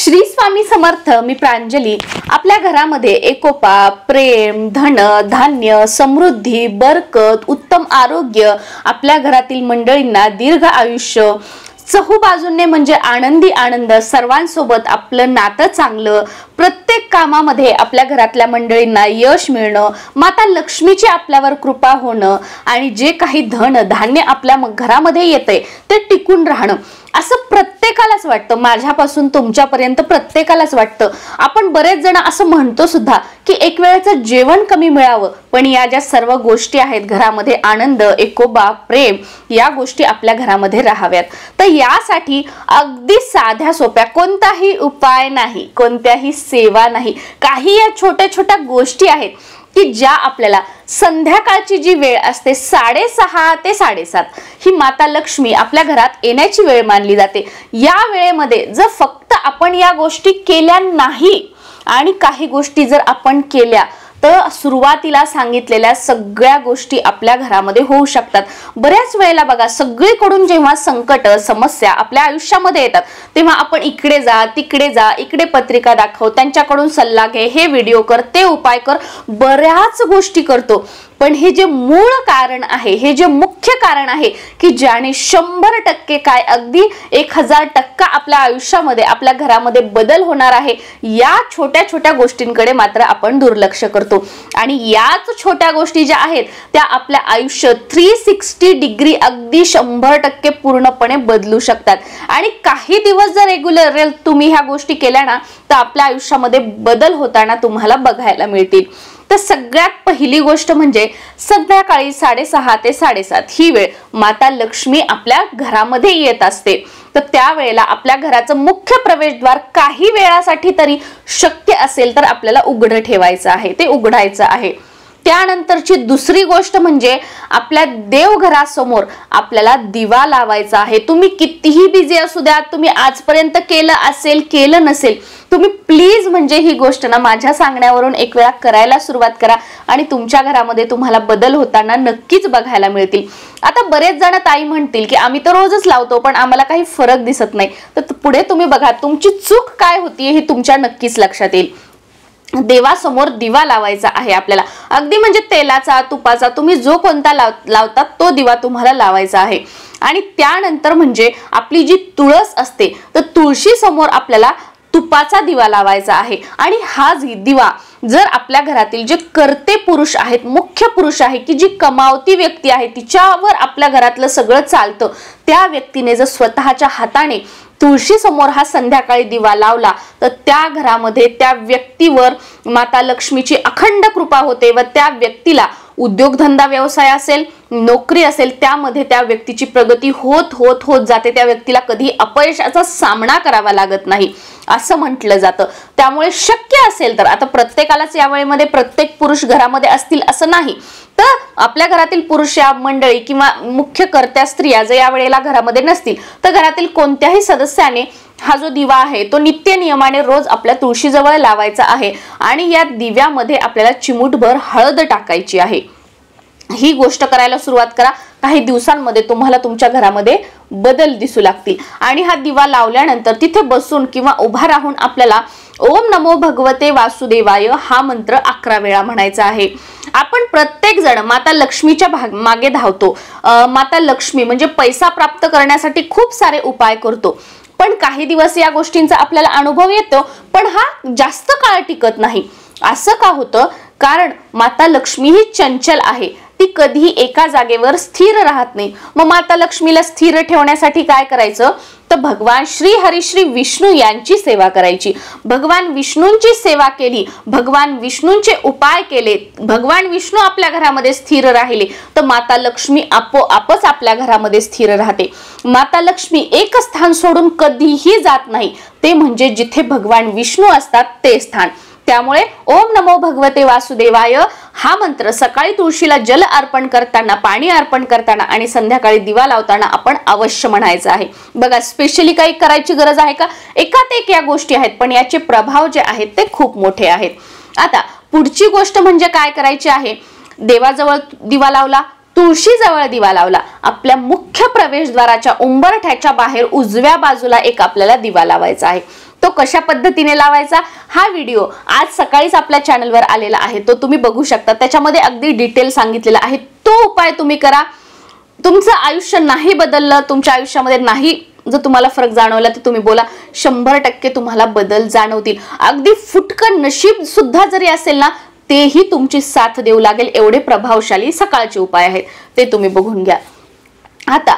श्री स्वामी समर्थ. मी प्रांजली. आपल्या घरामध्ये एकोपा, प्रेम, धन, धान्य, समृद्धी, बरकत, उत्तम आरोग्य, आपल्या घरातील मंडळींना दीर्घ आयुष्य, चहूबाजूने म्हणजे आनंदी आनंद, सर्वांसोबत आपलं नातं चांगलं, प्रत्येक कामामध्ये आपल्या घरातल्या मंडळींना यश मिळणं, माता लक्ष्मीची आपल्यावर कृपा होणं आणि जे काही धन धान्य आपल्या घरामध्ये येतंय ते टिकून राहणं, असं प्रत्येकालाच वाटतं. माझ्यापासून तुमच्यापर्यंत प्रत्येकालाच वाटतं. आपण बरेच जण असं म्हणतो सुद्धा की एक वेळेचं जेवण कमी मिळावं, पण या ज्या सर्व गोष्टी आहेत घरामध्ये, आनंद, एकोबा, प्रेम, या गोष्टी आपल्या घरामध्ये राहाव्यात. तर यासाठी अगदी साध्या सोप्या, कोणताही उपाय नाही, कोणत्याही सेवा नाही, काही या छोट्या छोट्या गोष्टी आहेत की ज्या आपल्याला संध्याकाळची जी वेळ असते 6:30 ते 7:30 ही माता लक्ष्मी आपल्या घरात येण्याची वेळ मानली जाते. या वेळेमध्ये जर फक्त आपण या गोष्टी केल्या नाही आणि काही गोष्टी जर आपण केल्या तर सुरुवातीला सांगितलेल्या सगळ्या गोष्टी आपल्या घरामध्ये होऊ शकतात. बऱ्याच वेळेला बघा, सगळीकडून जेव्हा संकट, समस्या आपल्या आयुष्यामध्ये येतात तेव्हा आपण इकडे जा, तिकडे जा, इकडे पत्रिका दाखव, त्यांच्याकडून सल्ला घे, हे व्हिडिओ कर, ते उपाय कर, बऱ्याच गोष्टी करतो. पण हे जे मूळ कारण आहे, हे जे मुख्य कारण आहे की ज्याने 100% काय, अगदी 1000% आपल्या आयुष्यामध्ये, आपल्या घरामध्ये बदल होणार आहे, या छोट्या छोट्या गोष्टींकडे मात्र आपण दुर्लक्ष करतो. आणि याच छोट्या गोष्टी ज्या आहेत त्या आपल्या आयुष्य 360 डिग्री अगदी 100% पूर्णपणे बदलू शकतात. आणि काही दिवस जर रेग्युलर तुम्ही ह्या गोष्टी केल्या ना तर आपल्या आयुष्यामध्ये बदल होताना तुम्हाला बघायला मिळतील. तर सगळ्यात पहिली गोष्ट म्हणजे संध्याकाळी 6:30 ते 7:30 ही वेळ माता लक्ष्मी आपल्या घरामध्ये येत असते. तर त्यावेळेला आपल्या घराचं मुख्य प्रवेशद्वार काही वेळासाठी तरी शक्य असेल तर आपल्याला उघडं ठेवायचं आहे, ते उघडायचं आहे. त्यानंतरची दुसरी गोष्ट म्हणजे आपल्या देवघरासमोर आपल्याला दिवा लावायचा आहे. तुम्ही कितीही बिझी असू द्या, तुम्ही आजपर्यंत केलं असेल, केलं नसेल, तुम्ही प्लीज म्हणजे ही गोष्ट ना माझ्या सांगण्यावरून एक वेळा करायला सुरुवात करा आणि तुमच्या घरामध्ये तुम्हाला बदल होताना नक्कीच बघायला मिळतील. आता बरेच जण ताई म्हणतील की आम्ही तर रोजच लावतो पण आम्हाला काही फरक दिसत नाही. तर पुढे तुम्ही बघा तुमची चूक काय होतीये हे तुमच्या नक्कीच लक्षात येईल. देवासमोर दिवा लावायचा आहे आपल्याला, अगदी म्हणजे तेलाचा, तुपाचा, तुम्ही जो कोणता लावतात तो दिवा तुम्हाला लावायचा आहे. आणि त्यानंतर म्हणजे आपली जी तुळस असते तर तुळशी समोर आपल्याला तुपाचा दिवा लावायचा आहे. आणि हा दिवा जर आपल्या घरातील जे कर्ते पुरुष आहेत, मुख्य पुरुष आहे की जी कमावती व्यक्ती आहे, तिच्यावर आपल्या घरातलं सगळं चालतं, त्या व्यक्तीने जर स्वतःच्या हाताने तुळशी समोर हा संध्याकाळी दिवा लावला तर त्या घरामध्ये त्या व्यक्तीवर माता लक्ष्मीची अखंड कृपा होते व त्या व्यक्तीला उद्योगधंदा, व्यवसाय असेल, नोकरी असेल, त्यामध्ये त्या व्यक्तीची प्रगती होत होत होत जाते. त्या व्यक्तीला कधी अपयशाचा सामना करावा लागत नाही असं म्हटलं जातं. त्यामुळे शक्य असेल तर, आता प्रत्येकालाच या वेळेमध्ये प्रत्येक पुरुष घरामध्ये असतील असं नाही, तर आपल्या घरातील पुरुष या मंडळी किंवा मुख्य कर्त्या स्त्रिया जर या वेळेला घरामध्ये नसतील तर घरातील कोणत्याही सदस्याने हा जो दिवा आहे तो नित्य नियमाने रोज आपल्या तुळशीजवळ लावायचा आहे. आणि या दिव्यामध्ये आपल्याला चिमूटभर हळद टाकायची आहे. ही गोष्ट करायला सुरुवात करा. काही दिवसांमध्ये तुम्हाला तुमच्या घरामध्ये बदल दिसू लागतील. आणि हा दिवा लावल्यानंतर तिथे बसून किंवा उभा राहून आपल्याला ओम नमो भगवते वासुदेवाय हा मंत्र 11 वेळा म्हणायचा आहे. आपण प्रत्येक जण माता लक्ष्मीच्या मागे धावतो. माता लक्ष्मी म्हणजे पैसा प्राप्त करण्यासाठी खूप सारे उपाय करतो, पण काही दिवस या गोष्टींचा आपल्याला अनुभव येतो पण हा जास्त काळ टिकत नाही. असं का होतं? कारण माता लक्ष्मी ही चंचल आहे, ती कधी एका जागेवर स्थिर राहत नाही. मग माता लक्ष्मीला स्थिर ठेवण्यासाठी काय करायचं तर भगवान श्री हरी श्री विष्णू यांची सेवा करायची. भगवान विष्णूंची सेवा केली, भगवान विष्णूंचे उपाय केले, भगवान विष्णू आपल्या घरामध्ये स्थिर राहिले तर माता लक्ष्मी आपोआपच आपल्या घरामध्ये स्थिर राहते. माता लक्ष्मी एक स्थान सोडून कधीही जात नाही, ते म्हणजे जिथे भगवान विष्णू असतात ते स्थान. त्यामुळे ओम नमो भगवते वासुदेवाय हा मंत्र सकाळी तुळशीला जल अर्पण करताना, पाणी अर्पण करताना आणि संध्याकाळी दिवा लावताना आपण अवश्य म्हणायचं आहे. बघा, स्पेशली काही करायची गरज आहे का? एकात एक या गोष्टी आहेत पण याचे प्रभाव जे आहेत ते खूप मोठे आहेत. आता पुढची गोष्ट म्हणजे काय करायची आहे? देवाजवळ दिवा लावला, तुळशीजवळ दिवा लावला, आपल्या मुख्य प्रवेशद्वाराच्या उंबरठ्याच्या बाहेर उजव्या बाजूला एक आपल्याला दिवा लावायचा आहे. तो कशा पद्धतीने लावायचा हा व्हिडिओ आज सकाळीच आपल्या चॅनलवर आलेला आहे, तो तुम्ही बघू शकता। त्याच्यामध्ये अगदी डिटेल सांगितलेला आहे। तो उपाय तुम्ही करा। तुमचं आयुष्य नाही बदललं, तुमच्या आयुष्यामध्ये नाही जर तुम्हाला फरक जाणवला तर तुम्ही बोला, 100% तुम्हाला बदल जाणवतील। अगदी फुटकन नशीब सुद्धा जरी असेल ना तेही तुमची साथ देऊ लागेल, एवढे प्रभावशाली सकाळचे उपाय आहेत, ते तुम्ही बघून घ्या। आता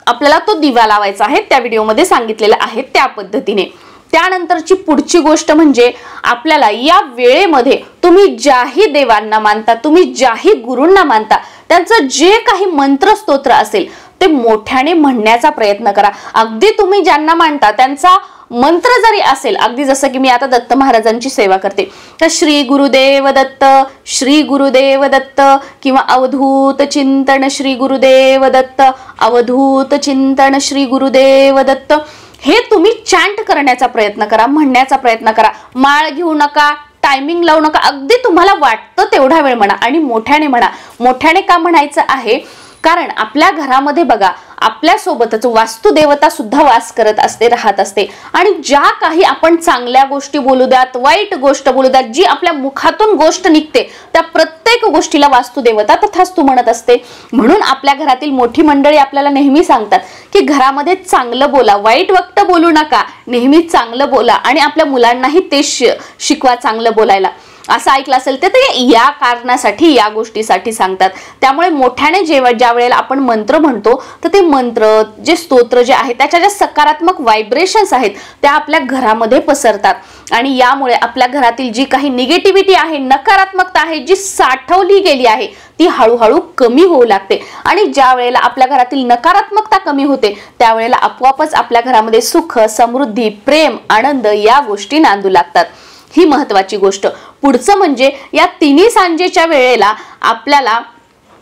आपल्याला तो दिवा लावायचा आहे, त्या व्हिडिओमध्ये सांगितलेलं आहे त्या पद्धतीने। त्यानंतरची पुढची गोष्ट म्हणजे आपल्याला या वेळेमध्ये तुम्ही ज्याही देवांना मानता, तुम्ही ज्याही गुरूंना मानता, त्यांचं जे काही मंत्र स्तोत्र असेल ते मोठ्याने म्हणण्याचा प्रयत्न करा। अगदी तुम्ही ज्यांना मानता त्यांचा मंत्र जरी असेल, अगदी जसं की मी आता दत्त महाराजांची सेवा करते तर श्री गुरुदेव दत्त, श्री गुरुदेव दत्त, किंवा अवधूत चिंतन श्री गुरुदेव दत्त, अवधूत चिंतन श्री गुरुदेव दत्त, हे तुम्ही चॅन्ट करण्याचा प्रयत्न करा, म्हणण्याचा प्रयत्न करा। माळ घेऊ नका, टायमिंग लावू नका, अगदी तुम्हाला वाटतं तेवढा वेळ म्हणा आणि मोठ्याने म्हणा। मोठ्याने का म्हणायचं आहे, कारण आपल्या घरामध्ये बघा आपल्या सोबतच वास्तुदेवता सुद्धा वास करत असते, राहत असते, आणि ज्या काही आपण चांगल्या गोष्टी बोलू द्यात, वाईट गोष्ट बोलू द्यात, जी आपल्या मुखातून गोष्ट निघते त्या प्रत्येक गोष्टीला वास्तुदेवता तथास्तु म्हणत असते। म्हणून आपल्या घरातील मोठी मंडळी आपल्याला नेहमी सांगतात की घरामध्ये चांगलं बोला, वाईट वक्त बोलू नका, नेहमी चांगलं बोला, आणि आपल्या मुलांनाही ते शिकवा चांगलं बोलायला। असं ऐकलं असेल तर ते या कारणासाठी, या गोष्टीसाठी सांगतात। त्यामुळे मोठ्याने ज्या वेळेला आपण मंत्र म्हणतो तर ते मंत्र जे स्तोत्र जे आहे त्याच्या ज्या सकारात्मक व्हायब्रेशन्स आहेत त्या आपल्या घरामध्ये पसरतात, आणि यामुळे आपल्या घरातील जी काही निगेटिव्हिटी आहे, नकारात्मकता आहे, जी साठवली गेली आहे ती हळूहळू कमी होऊ लागते। आणि ज्या वेळेला आपल्या घरातील नकारात्मकता कमी होते त्यावेळेला आपोआपच आपल्या घरामध्ये सुख, समृद्धी, प्रेम, आनंद या गोष्टी नांदू लागतात। ही महत्वाची गोष्ट। पुढचं म्हणजे या तिन्ही सांजेच्या वेळेला आपल्याला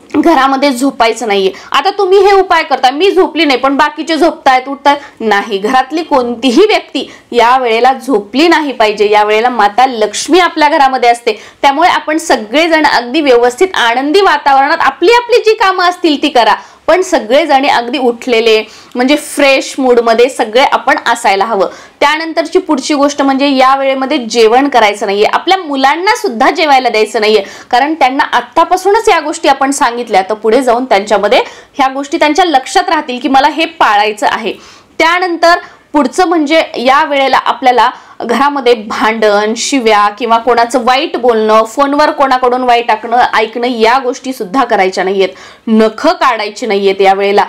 घरामध्ये झोपायचं नाहीये। आता तुम्ही हे उपाय करता, मी झोपली नाही पण बाकीचे झोपतायत, उठतायत, नाही, घरातली कोणतीही व्यक्ती या वेळेला झोपली नाही पाहिजे। या वेळेला माता लक्ष्मी आपल्या घरामध्ये असते, त्यामुळे आपण सगळेजण अगदी व्यवस्थित आनंदी वातावरणात आपली आपली जी कामं असतील ती करा, पण सगळेजण अगदी उठलेले म्हणजे फ्रेश मूड मध्ये सगळे आपण असायला हवं। त्यानंतरची पुढची गोष्ट म्हणजे या वेळेमध्ये जेवण करायचं नाहीये, आपल्या मुलांना सुद्धा जेवायला द्यायचं नाहीये, कारण त्यांना आत्तापासूनच या गोष्टी आपण सांगितल्या तर पुढे जाऊन त्यांच्यामध्ये ह्या गोष्टी त्यांच्या लक्षात राहतील की मला हे पाळायचं आहे। त्यानंतर पुढचं म्हणजे या वेळेला आपल्याला घरामध्ये भांडण, शिव्या किंवा कोणाचं वाईट बोलणं, फोनवर कोणाकडून वाईट ऐकणं या गोष्टी सुद्धा करायच्या नाहीयेत। नख काढायची नाहीयेत या वेळेला,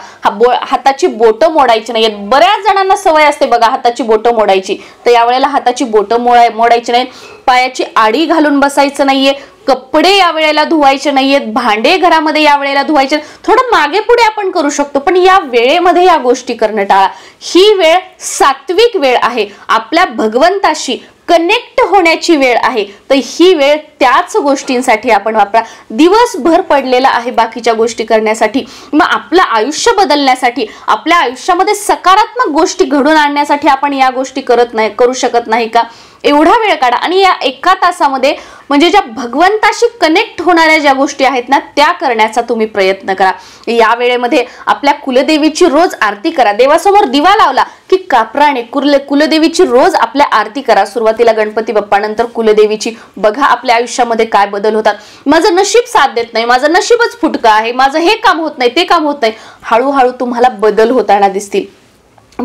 हाताची बोटं मोडायची नाहीयेत। बऱ्याच जणांना सवय असते बघा हाताची बोटं मोडायची, तर या वेळेला हाताची बोटं मोडायची नाहीत, पायाची आडी घालून बसायचं नाहीये, कपडे या वेळेला धुवायचे नाहीयेत, भांडे घरामध्ये या वेळेला धुवायचे। थोडं मागे पुढे आपण करू शकतो पण या वेळेमध्ये या गोष्टी करणं टाळा। ही वेळ सात्विक वेळ आहे, आपल्या भगवंताशी कनेक्ट होण्याची वेळ आहे, तर ही वेळ त्याच गोष्टींसाठी आपण वापरा। दिवसभर पडलेला आहे बाकीच्या गोष्टी करण्यासाठी, मग आपलं आयुष्य बदलण्यासाठी, आपल्या आयुष्यामध्ये सकारात्मक गोष्टी घडून आणण्यासाठी आपण या गोष्टी करू शकत नाही का? एवढा वेळ काढा आणि या एका तासामध्ये म्हणजे ज्या भगवंताशी कनेक्ट होणाऱ्या ज्या गोष्टी आहेत ना त्या करण्याचा तुम्ही प्रयत्न करा। या वेळेमध्ये आपल्या कुलदेवीची रोज आरती करा, देवासमोर दिवा लावला की कापराने कुलदेवीची रोज आपल्या आरती करा। सुरुवातीला गणपती बाप्पा, नंतर कुलदेवीची। बघा आपल्या आयुष्यामध्ये काय बदल होतात। माझं नशीब साथ देत नाही, माझं नशीबच फुटकं आहे, माझं हे काम होत नाही, ते काम होत नाही, हळूहळू तुम्हाला बदल होताना दिसतील।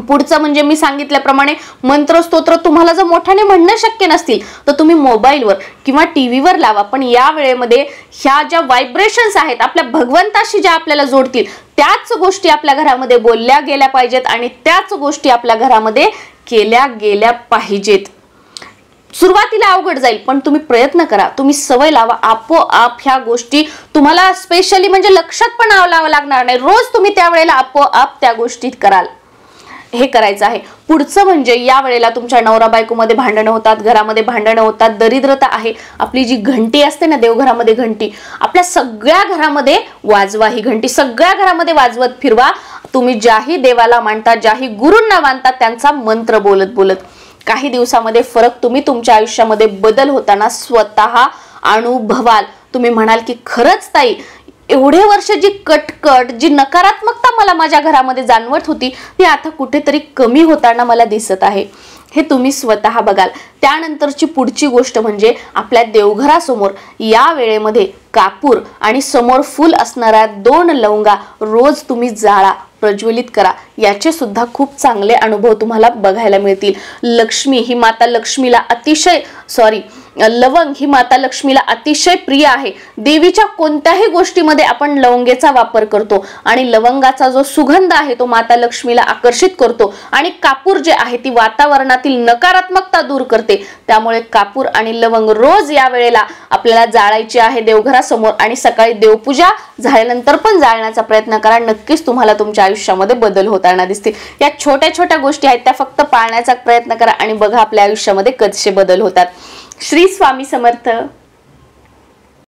पुढचं म्हणजे मी सांगितल्याप्रमाणे मंत्र स्तोत्र तुम्हाला जर मोठ्याने म्हणणं शक्य नसतील तर तुम्ही मोबाईलवर किंवा टीव्हीवर लावा, पण या वेळेमध्ये ह्या ज्या व्हायब्रेशन्स आहेत आपल्या भगवंताशी ज्या आपल्याला जोडतील त्याच गोष्टी आपल्या घरामध्ये बोलल्या गेल्या पाहिजेत आणि त्याच गोष्टी आपल्या घरामध्ये केल्या गेल्या पाहिजेत। सुरुवातीला अवघड जाईल पण तुम्ही प्रयत्न करा, तुम्ही सवय लावा, आपोआप ह्या गोष्टी तुम्हाला स्पेशली म्हणजे लक्षात पण लावावं लागणार नाही, रोज तुम्ही त्यावेळेला आपोआप त्या गोष्टी कराल। हे करायचं आहे। पुढचं म्हणजे या वेळेला तुमच्या नवरा बायकोमध्ये भांडणं होतात, घरामध्ये भांडणं होतात, दरिद्रता आहे, आपली जी घंटी असते ना देवघरामध्ये घंटी, आपल्या सगळ्या घरामध्ये वाजवा, ही घंटी सगळ्या घरामध्ये वाजवत फिरवा। तुम्ही ज्याही देवाला मानता, ज्याही गुरूंना मानता त्यांचा मंत्र बोलत बोलत काही दिवसामध्ये फरक तुम्ही तुमच्या आयुष्यामध्ये बदल होताना स्वतः अनुभवाल। तुम्ही म्हणाल की खरंच ताई एवढे वर्ष जी कटकट, जी नकारात्मकता मला माझ्या घरामध्ये जाणवत होती ती आता कुठेतरी कमी होताना मला दिसत आहे। हे तुम्ही स्वतः बघाल। त्यानंतरची पुढची गोष्ट म्हणजे आपल्या देवघरासमोर या वेळेमध्ये कापूर आणि समोर फूल असणाऱ्या 2 लवंगा रोज तुम्ही जाळा, प्रज्वलित करा। याचे सुद्धा खूप चांगले अनुभव तुम्हाला बघायला मिळतील। लक्ष्मी ही माता लक्ष्मीला लवंग ही माता लक्ष्मीला अतिशय प्रिय आहे। देवीच्या कोणत्याही गोष्टीमध्ये आपण लवंगेचा वापर करतो आणि लवंगाचा जो सुगंध आहे तो माता लक्ष्मीला आकर्षित करतो आणि कापूर जे आहे ती वातावरणातील नकारात्मकता दूर करते। त्यामुळे कापूर आणि लवंग रोज या वेळेला आपल्याला जाळायची आहे देवघरासमोर आणि सकाळी देवपूजा झाल्यानंतर पण जाळण्याचा प्रयत्न करा। नक्कीच तुम्हाला तुमच्या आयुष्यामध्ये बदल होताना दिसतील। या छोट्या छोट्या गोष्टी आहेत त्या फक्त पाळण्याचा प्रयत्न करा आणि बघा आपल्या आयुष्यामध्ये कसे बदल होतात। श्री स्वामी समर्थ।